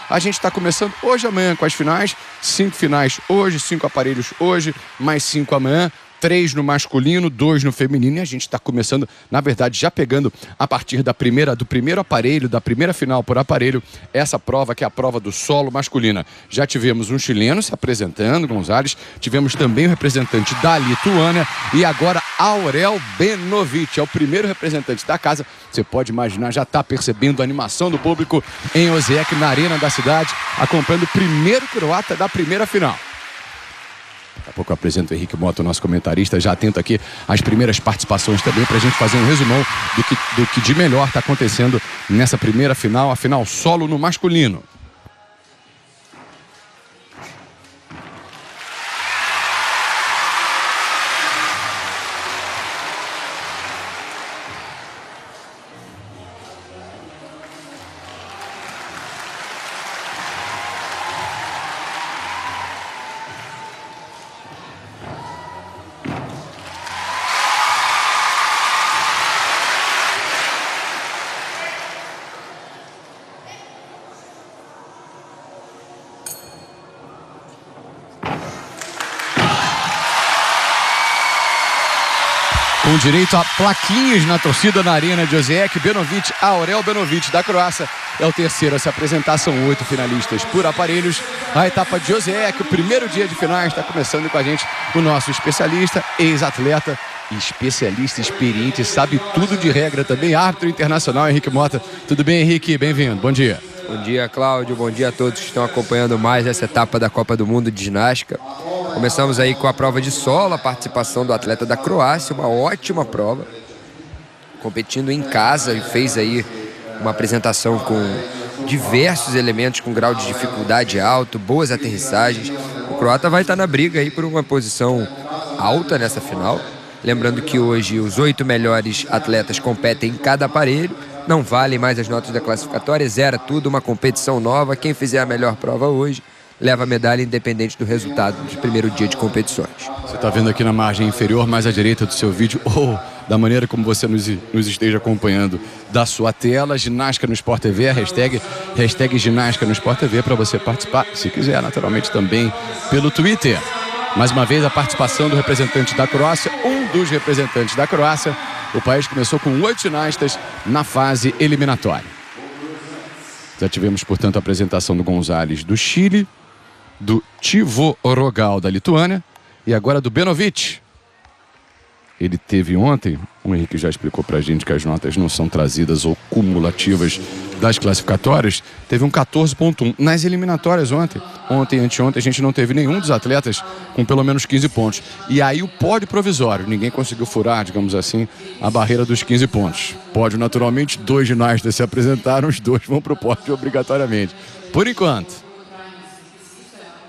A gente está começando hoje e amanhã com as finais. 5 finais hoje, 5 aparelhos hoje, mais 5 amanhã. 3 no masculino, 2 no feminino, e a gente está começando, na verdade, já pegando a partir do primeiro aparelho, da primeira final por aparelho, essa prova que é a prova do solo masculina. Já tivemos um chileno se apresentando, Gonzalez, tivemos também o representante da Lituânia e agora Aurel Benovic, é o primeiro representante da casa. Você pode imaginar, já está percebendo a animação do público em Osijek, na arena da cidade, acompanhando o primeiro croata da primeira final. Daqui a pouco eu apresento o Henrique Mota, nosso comentarista, já atento aqui às primeiras participações também, para a gente fazer um resumão do que de melhor está acontecendo nessa primeira final, a final solo no masculino. Com direito a plaquinhas na torcida na arena de Osijek, Benovic, Aurel Benovic da Croácia é o terceiro a se apresentar, são 8 finalistas por aparelhos. A etapa de Osijek, o primeiro dia de finais, está começando com a gente o nosso especialista, ex-atleta, especialista, experiente, sabe tudo de regra também, árbitro internacional, Henrique Mota. Tudo bem, Henrique? Bem-vindo, bom dia. Bom dia, Cláudio, bom dia a todos que estão acompanhando mais essa etapa da Copa do Mundo de Ginástica. Começamos aí com a prova de solo, a participação do atleta da Croácia, uma ótima prova, competindo em casa, e fez aí uma apresentação com diversos elementos com grau de dificuldade alto, boas aterrissagens. O croata vai estar na briga aí por uma posição alta nessa final. Lembrando que hoje os 8 melhores atletas competem em cada aparelho, não valem mais as notas da classificatória, zera tudo, uma competição nova. Quem fizer a melhor prova hoje leva a medalha independente do resultado do primeiro dia de competições. Você está vendo aqui na margem inferior, mais à direita do seu vídeo, ou da maneira como você nos esteja acompanhando da sua tela, Ginástica no Sport TV, a hashtag Ginástica no Sport TV, para você participar, se quiser, naturalmente também pelo Twitter. Mais uma vez a participação do representante da Croácia, um dos representantes da Croácia. O país começou com 8 ginastas na fase eliminatória. Já tivemos, portanto, a apresentação do Gonzalez do Chile, do Tivo Rogal da Lituânia e agora do Benovic. Ele teve ontem, o Henrique já explicou pra gente que as notas não são trazidas ou cumulativas das classificatórias, teve um 14.1 nas eliminatórias ontem e anteontem a gente não teve nenhum dos atletas com pelo menos 15 pontos. E aí o pódio provisório, ninguém conseguiu furar, digamos assim, a barreira dos 15 pontos. Pódio, naturalmente, 2 ginastas se apresentaram, os 2 vão pro pódio obrigatoriamente. Por enquanto.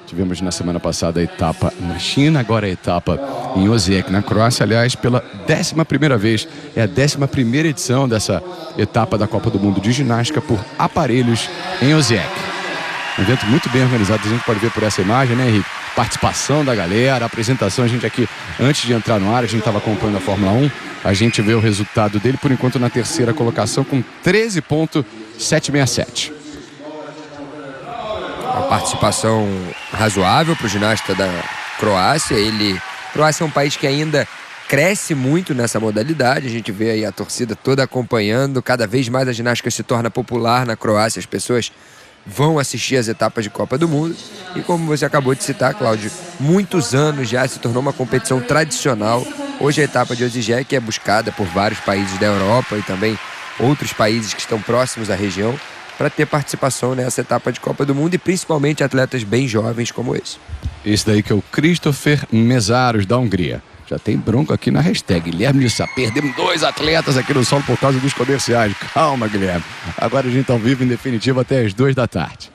Tivemos na semana passada a etapa na China, agora a etapa em Osijek, na Croácia, aliás, pela 11ª vez. É a 11ª edição dessa etapa da Copa do Mundo de Ginástica por aparelhos em Osijek. Um evento muito bem organizado, a gente pode ver por essa imagem, né, Henrique? Participação da galera, apresentação, a gente aqui, antes de entrar no ar, a gente estava acompanhando a Fórmula 1, a gente vê o resultado dele, por enquanto, na terceira colocação, com 13.767. Uma participação razoável para o ginasta da Croácia. Croácia é um país que ainda cresce muito nessa modalidade. A gente vê aí a torcida toda acompanhando. Cada vez mais a ginástica se torna popular na Croácia. As pessoas vão assistir as etapas de Copa do Mundo. E como você acabou de citar, Cláudio, muitos anos já se tornou uma competição tradicional. Hoje a etapa de Osijek é buscada por vários países da Europa e também outros países que estão próximos à região, para ter participação nessa etapa de Copa do Mundo e principalmente atletas bem jovens como esse. Esse daí que é o Christopher Mesaros da Hungria. Já tem bronco aqui na hashtag. Guilherme de Sá, perdemos 2 atletas aqui no solo por causa dos comerciais. Calma, Guilherme. Agora a gente está ao vivo em definitivo até as 2 da tarde.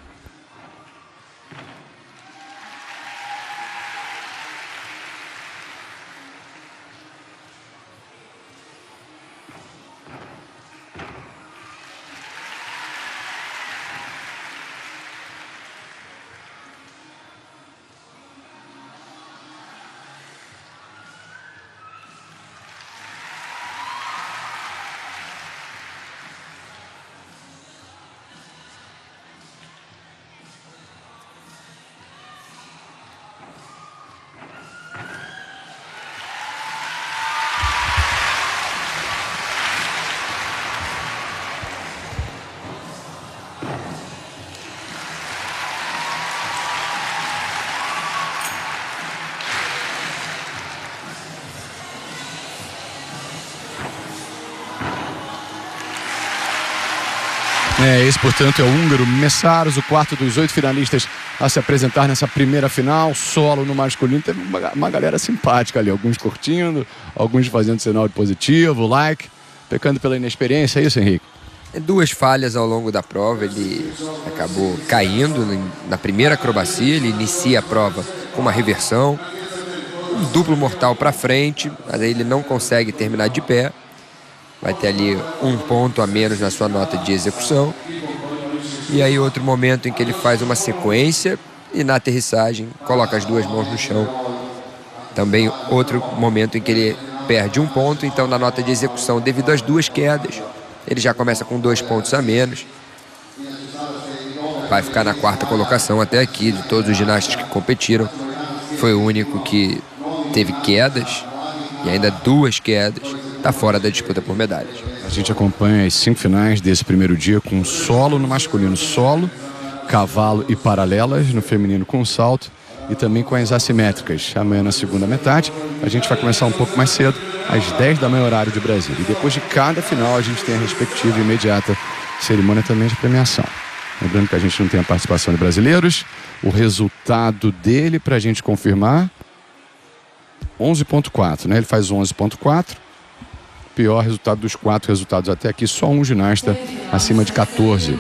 Esse, portanto, é o húngaro Messáros, o quarto dos 8 finalistas a se apresentar nessa primeira final. Solo no masculino, teve uma galera simpática ali, alguns curtindo, alguns fazendo sinal de positivo, like, pecando pela inexperiência. É isso, Henrique? 2 falhas ao longo da prova. Ele acabou caindo na primeira acrobacia. Ele inicia a prova com uma reversão, um duplo mortal para frente, mas aí ele não consegue terminar de pé. Vai ter ali 1 ponto a menos na sua nota de execução. E aí outro momento em que ele faz uma sequência e na aterrissagem coloca as 2 mãos no chão. Também outro momento em que ele perde 1 ponto. Então na nota de execução, devido às 2 quedas, ele já começa com 2 pontos a menos. Vai ficar na 4ª colocação até aqui. De todos os ginastas que competiram, foi o único que teve quedas, e ainda 2 quedas. Está fora da disputa por medalhas. A gente acompanha as 5 finais desse primeiro dia com solo no masculino, solo, cavalo e paralelas, no feminino com salto e também com as assimétricas. Amanhã na segunda metade, a gente vai começar um pouco mais cedo, às 10 da manhã horário de Brasília. E depois de cada final a gente tem a respectiva e imediata cerimônia também de premiação. Lembrando que a gente não tem a participação de brasileiros. O resultado dele, para a gente confirmar, 11.4, né? Ele faz 11.4. Pior resultado dos 4 resultados até aqui, só um ginasta acima de 14.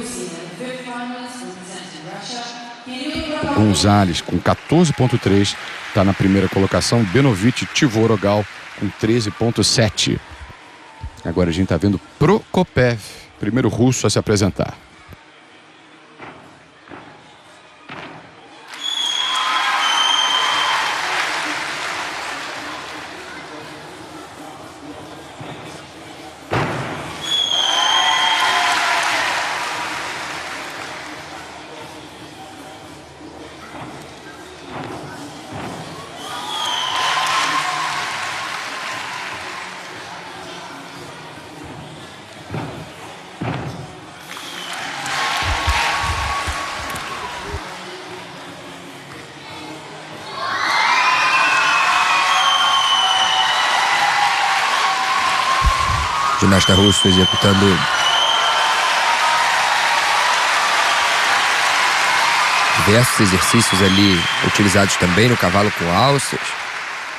O Gonzalez com 14.3 está na primeira colocação. Benovic Tivorogal com 13.7. Agora a gente está vendo Prokopev, primeiro russo a se apresentar. Ginasta russo executando diversos exercícios ali utilizados também no cavalo com alças.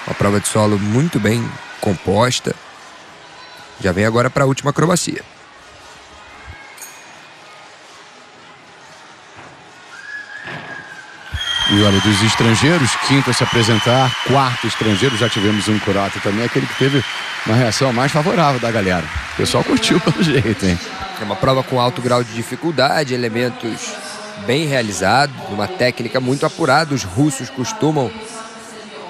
Uma prova de solo muito bem composta. Já vem agora para a última acrobacia. E olha, dos estrangeiros, quinto a se apresentar, quarto estrangeiro, já tivemos um croata também, aquele que teve uma reação mais favorável da galera. O pessoal curtiu pelo jeito, hein? É uma prova com alto grau de dificuldade, elementos bem realizados, uma técnica muito apurada. Os russos costumam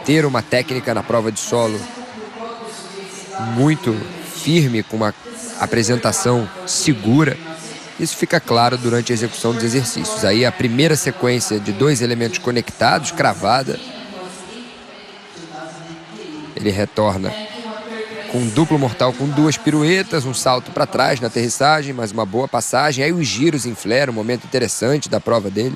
ter uma técnica na prova de solo muito firme, com uma apresentação segura. Isso fica claro durante a execução dos exercícios. Aí a primeira sequência de 2 elementos conectados, cravada. Ele retorna com um duplo mortal, com 2 piruetas, um salto para trás na aterrissagem, mas uma boa passagem. Aí os giros em flare, um momento interessante da prova dele.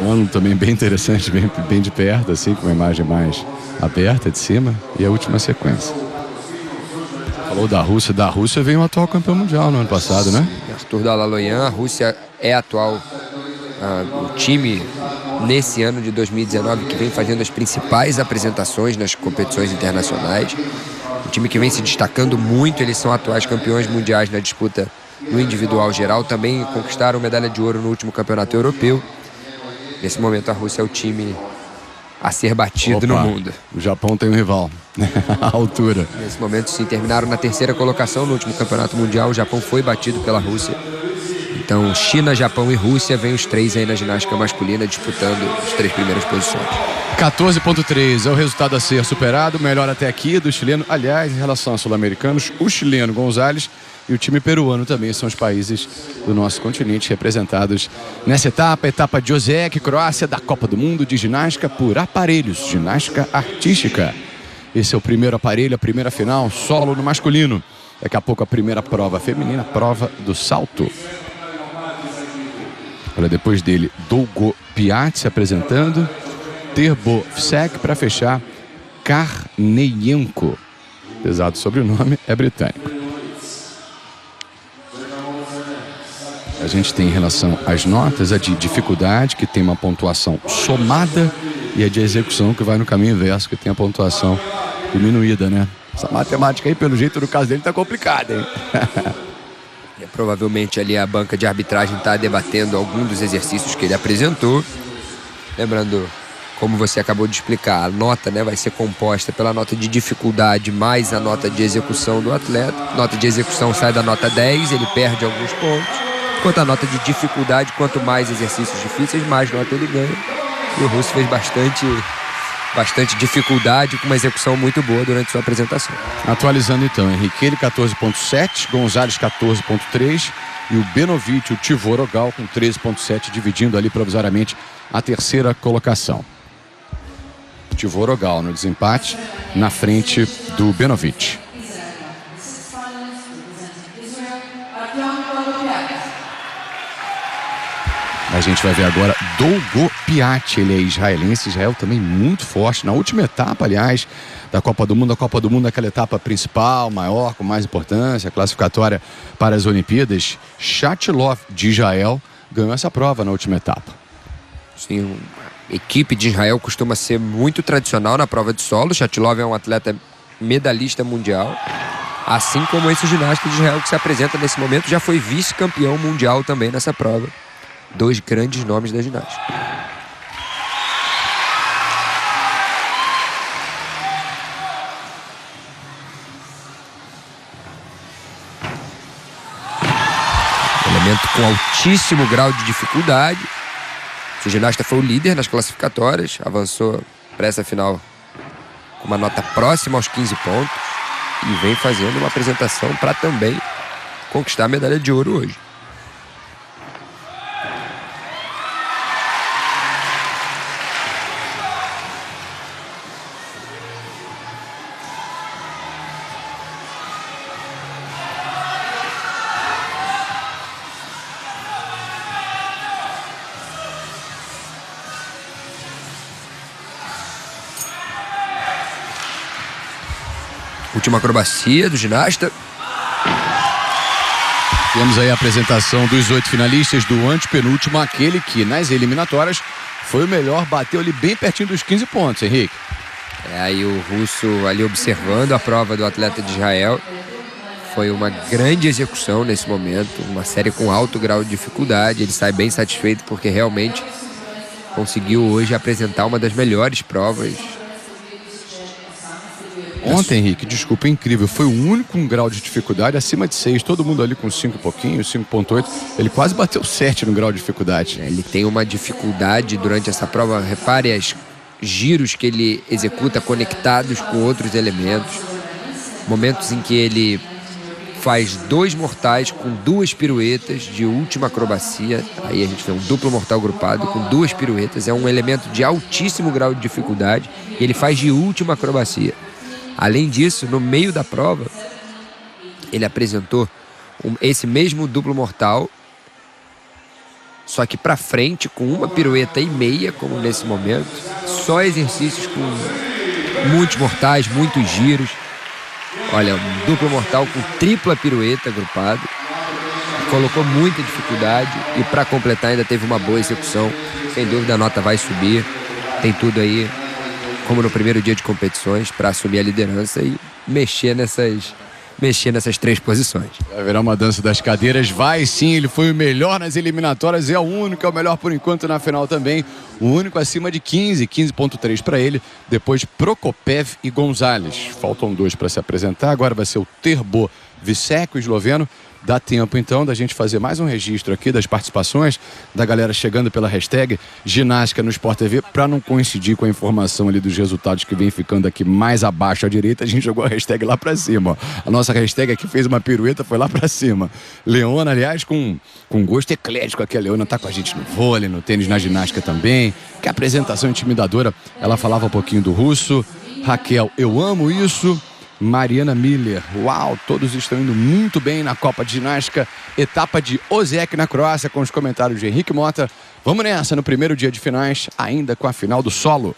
Um ângulo também bem interessante, bem de perto, assim, com uma imagem mais aberta de cima. E a última sequência. Falou da Rússia veio um atual campeão mundial no ano passado, né? Arthur Dalaloyan, a Rússia é atual o time nesse ano de 2019 que vem fazendo as principais apresentações nas competições internacionais. Um time que vem se destacando muito, eles são atuais campeões mundiais na disputa no individual geral, também conquistaram medalha de ouro no último campeonato europeu. Nesse momento a Rússia é o time a ser batido no mundo. O Japão tem um rival à altura. Nesse momento, sim, terminaram na 3ª colocação no último campeonato mundial. O Japão foi batido pela Rússia. Então, China, Japão e Rússia, vem os 3 aí na ginástica masculina disputando as 3 primeiras posições. 14.3 é o resultado a ser superado, melhor até aqui do chileno. Aliás, em relação aos sul-americanos, o chileno Gonzalez e o time peruano também são os países do nosso continente representados nessa etapa de Osijek, Croácia, da Copa do Mundo de ginástica por aparelhos, ginástica artística. Esse é o primeiro aparelho, a primeira final, solo no masculino. Daqui a pouco a primeira prova feminina, prova do salto. Olha, depois dele, Dougo Piat se apresentando, Terbovsek para fechar, Karneyenko. Apesar do sobrenome, é britânico. A gente tem em relação às notas, a de dificuldade, que tem uma pontuação somada, e a de execução, que vai no caminho inverso, que tem a pontuação diminuída, né? Essa matemática aí, pelo jeito, no caso dele, tá complicada, hein? Provavelmente ali a banca de arbitragem está debatendo algum dos exercícios que ele apresentou. Lembrando, como você acabou de explicar, a nota, né, vai ser composta pela nota de dificuldade mais a nota de execução do atleta. Nota de execução sai da nota 10, ele perde alguns pontos. Enquanto a nota de dificuldade, quanto mais exercícios difíceis, mais nota ele ganha. E o Russo fez bastante dificuldade com uma execução muito boa durante sua apresentação. Atualizando então, Henrique, ele 14.7, Gonzalez 14.3 e o Benovic, o Tvorogal com 13.7, dividindo ali provisoriamente a terceira colocação. Tvorogal no desempate, na frente do Benovic. A gente vai ver agora Dogo Piatti, ele é israelense, Israel também muito forte. Na última etapa, aliás, da Copa do Mundo, a Copa do Mundo é aquela etapa principal, maior, com mais importância, classificatória para as Olimpíadas. Shatilov, de Israel, ganhou essa prova na última etapa. Sim, a equipe de Israel costuma ser muito tradicional na prova de solo. Shatilov é um atleta medalhista mundial, assim como esse ginasta de Israel que se apresenta nesse momento, já foi vice-campeão mundial também nessa prova. Dois grandes nomes da ginástica. Elemento com altíssimo grau de dificuldade. O ginasta foi o líder nas classificatórias, avançou para essa final com uma nota próxima aos 15 pontos e vem fazendo uma apresentação para também conquistar a medalha de ouro hoje. Última acrobacia do ginasta. Temos aí a apresentação dos 8 finalistas do antepenúltimo, aquele que nas eliminatórias foi o melhor, bateu ali bem pertinho dos 15 pontos, Henrique. Aí o russo ali observando a prova do atleta de Israel. Foi uma grande execução nesse momento, uma série com alto grau de dificuldade. Ele sai bem satisfeito porque realmente conseguiu hoje apresentar uma das melhores provas. Ontem, Henrique, desculpa, incrível. Foi o único com grau de dificuldade acima de 6. Todo mundo ali com 5 e pouquinho, 5.8. Ele quase bateu 7 no grau de dificuldade. Ele tem uma dificuldade durante essa prova. Repare os giros que ele executa conectados com outros elementos. Momentos em que ele faz 2 mortais com 2 piruetas de última acrobacia. Aí a gente vê um duplo mortal grupado com 2 piruetas. É um elemento de altíssimo grau de dificuldade. E ele faz de última acrobacia. Além disso, no meio da prova, ele apresentou esse mesmo duplo mortal, só que para frente, com uma pirueta e meia, como nesse momento. Só exercícios com muitos mortais, muitos giros. Olha, um duplo mortal com tripla pirueta agrupado. Colocou muita dificuldade e para completar ainda teve uma boa execução. Sem dúvida a nota vai subir. Tem tudo aí, como no primeiro dia de competições, para assumir a liderança e mexer nessas 3 posições. Vai virar uma dança das cadeiras. Vai sim, ele foi o melhor nas eliminatórias, é o único, é o melhor por enquanto na final também. O único acima de 15.3 para ele. Depois Prokopev e Gonzalez. Faltam 2 para se apresentar. Agora vai ser o Terbo Visek, o esloveno. Dá tempo então da gente fazer mais um registro aqui das participações da galera chegando pela hashtag Ginástica no Sport TV, para não coincidir com a informação ali dos resultados que vem ficando aqui mais abaixo à direita. A gente jogou a hashtag lá para cima, ó. A nossa hashtag aqui fez uma pirueta, foi lá para cima. Leona, aliás, com gosto eclético aqui. A Leona tá com a gente no vôlei, no tênis, na ginástica também. Que apresentação intimidadora. Ela falava um pouquinho do russo. Raquel, eu amo isso. Mariana Miller, uau, todos estão indo muito bem na Copa de Ginástica, etapa de Osijek na Croácia, com os comentários de Henrique Mota. Vamos nessa, no primeiro dia de finais, ainda com a final do solo.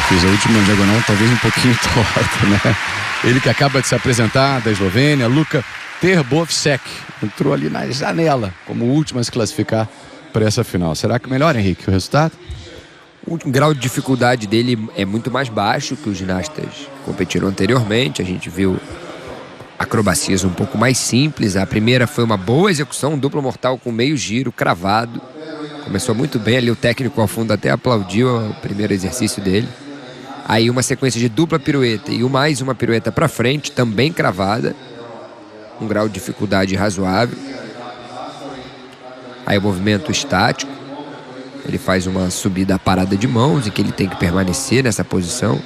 Fiz a última diagonal, talvez um pouquinho torta, né? Ele que acaba de se apresentar, da Eslovênia, Luka Terbovsek, entrou ali na janela como o último a se classificar para essa final. Será que melhora, Henrique, o resultado? O grau de dificuldade dele é muito mais baixo que os ginastas que competiram anteriormente. A gente viu acrobacias um pouco mais simples. A primeira foi uma boa execução, um duplo mortal com meio giro, cravado. Começou muito bem ali, o técnico ao fundo até aplaudiu o primeiro exercício dele. Aí uma sequência de dupla pirueta e mais uma pirueta para frente, também cravada. Um grau de dificuldade razoável. Aí o movimento estático. Ele faz uma subida à parada de mãos, em que ele tem que permanecer nessa posição.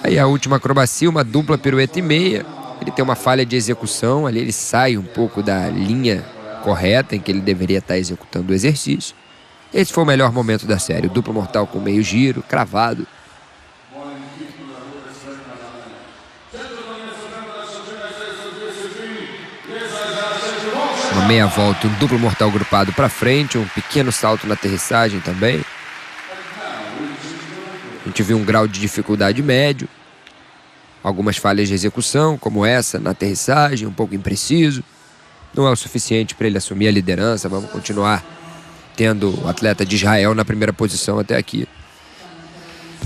Aí a última acrobacia, uma dupla pirueta e meia. Ele tem uma falha de execução, ali ele sai um pouco da linha correta em que ele deveria estar executando o exercício. Esse foi o melhor momento da série, o duplo mortal com meio giro, cravado. Uma meia volta, um duplo mortal grupado para frente, um pequeno salto na aterrissagem também. A gente viu um grau de dificuldade médio. Algumas falhas de execução, como essa na aterrissagem, um pouco impreciso. Não é o suficiente para ele assumir a liderança. Vamos continuar tendo o atleta de Israel na primeira posição até aqui.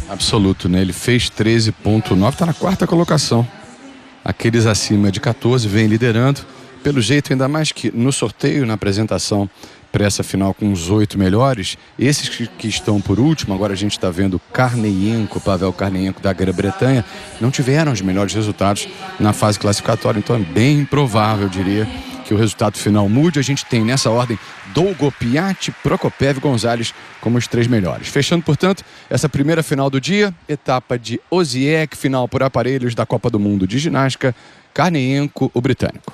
Absoluto, né? Ele fez 13.9, está na quarta colocação. Aqueles acima de 14 vêm liderando. Pelo jeito, ainda mais que no sorteio, na apresentação para essa final com os 8 melhores, esses que estão por último, agora a gente está vendo Pavel Karneienko da Grã-Bretanha, não tiveram os melhores resultados na fase classificatória. Então é bem improvável, eu diria, que o resultado final mude. A gente tem nessa ordem Dolgopiat, Prokopev e Gonzalez como os 3 melhores. Fechando, portanto, essa primeira final do dia, etapa de Osijek, final por aparelhos da Copa do Mundo de Ginástica, Karneienko, o britânico.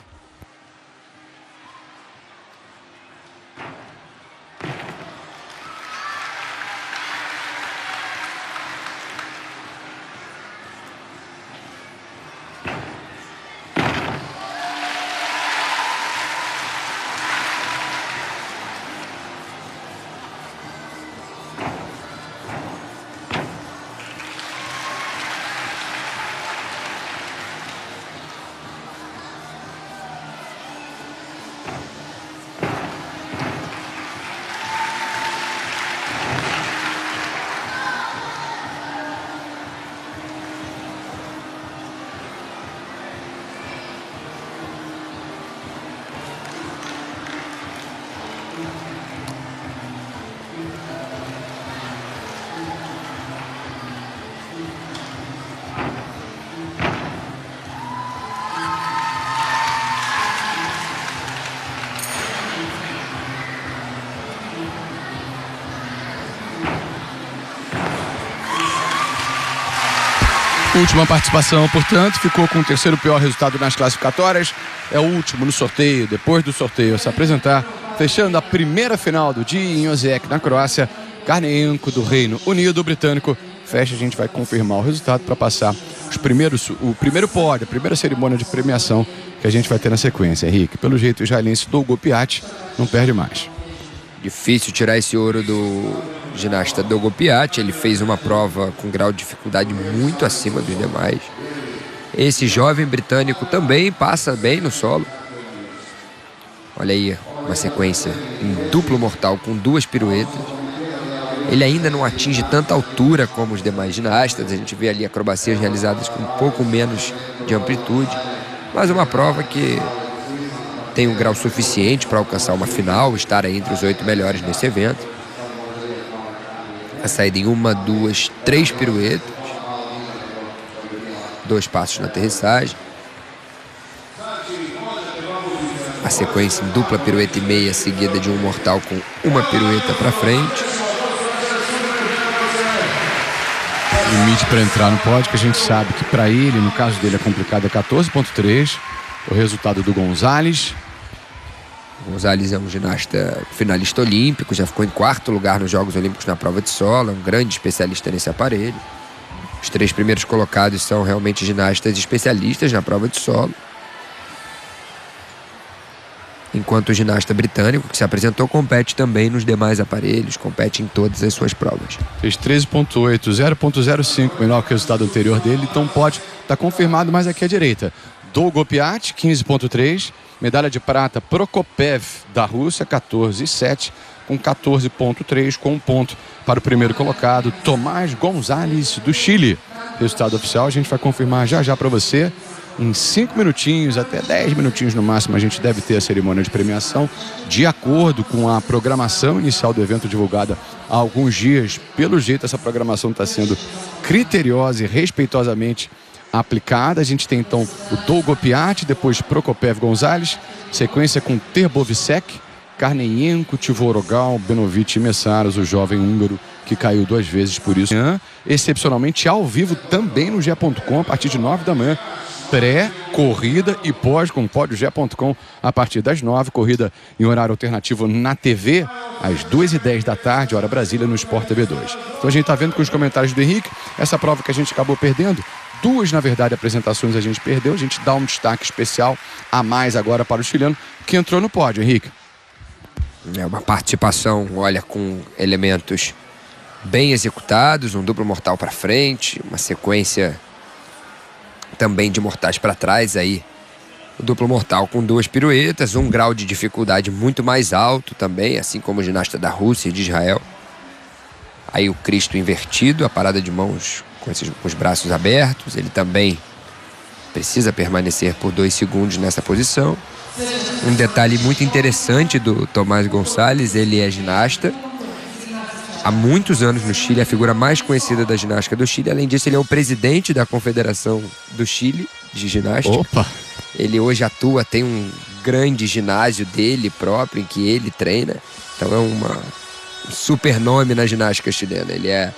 Última participação, portanto, ficou com o terceiro pior resultado nas classificatórias. É o último no sorteio, depois do sorteio a se apresentar. Fechando a primeira final do dia em Osijek, na Croácia, Karneienko do Reino Unido, o britânico. Fecha, a gente vai confirmar o resultado para passar o primeiro pódio, a primeira cerimônia de premiação que a gente vai ter na sequência, Henrique. Pelo jeito, o israelense Dolgopiat não perde mais. Difícil tirar esse ouro do ginasta Dolgopiat. Ele fez uma prova com grau de dificuldade muito acima dos demais. Esse jovem britânico também passa bem no solo. Olha aí, uma sequência em duplo mortal com 2 piruetas. Ele ainda não atinge tanta altura como os demais ginastas. A gente vê ali acrobacias realizadas com um pouco menos de amplitude. Mas uma prova que tem um grau suficiente para alcançar uma final, estar aí entre os 8 melhores nesse evento. A saída em 1, 2, 3 piruetas. 2 passos na aterrissagem. A sequência em dupla pirueta e meia, seguida de um mortal com uma pirueta para frente. Limite para entrar no pódio, que a gente sabe que para ele, no caso dele, é complicado, é 14.3. O resultado do Gonzalez. O Gonzalez é um ginasta finalista olímpico, já ficou em 4º lugar nos Jogos Olímpicos na prova de solo, é um grande especialista nesse aparelho. Os 3 primeiros colocados são realmente ginastas especialistas na prova de solo. enquanto o ginasta britânico que se apresentou compete também nos demais aparelhos, compete em todas as suas provas. Fez 13.8, 0.05 melhor que o resultado anterior dele, então pode estar confirmado, mas aqui à direita. Dolgopiat, 15.3, medalha de prata Prokopev da Rússia, 14.7, com 14.3, com um ponto para o primeiro colocado, Tomás Gonzalez do Chile. Resultado oficial a gente vai confirmar já para você. Em 5 minutinhos, até 10 minutinhos no máximo, a gente deve ter a cerimônia de premiação, de acordo com a programação inicial do evento divulgada há alguns dias. Pelo jeito, essa programação está sendo criteriosa e respeitosamente aplicada. A gente tem então o Dolgopiat, depois Prokopev Gonzalez, sequência com Terbovsek, Karneyenko, Tvorogal, Benovic e Messaros, o jovem húngaro que caiu 2 vezes por isso. Excepcionalmente ao vivo também no GE.com a partir de 9 da manhã. Pré-corrida e pós com pódio GE.com a partir das 9, corrida em horário alternativo na TV, às 2h10 da tarde, hora Brasília, no Sport TV 2. Então a gente está vendo com os comentários do Henrique, essa prova que a gente acabou perdendo, 2, na verdade, apresentações a gente perdeu, a gente dá um destaque especial a mais agora para o chileno, que entrou no pódio, Henrique. É uma participação, olha, com elementos bem executados, um duplo mortal para frente, uma sequência também de mortais para trás aí. O duplo mortal com 2 piruetas, um grau de dificuldade muito mais alto também, assim como o ginasta da Rússia e de Israel. Aí o Cristo invertido, a parada de mãos com os braços abertos. Ele também precisa permanecer por 2 segundos nessa posição. Um detalhe muito interessante do Tomás Gonzalez, ele é ginasta. Há muitos anos no Chile, a figura mais conhecida da ginástica do Chile. Além disso, ele é o presidente da Confederação do Chile de Ginástica. Opa! Ele hoje atua, tem um grande ginásio dele próprio, em que ele treina. Então é um super nome na ginástica chilena. Ele é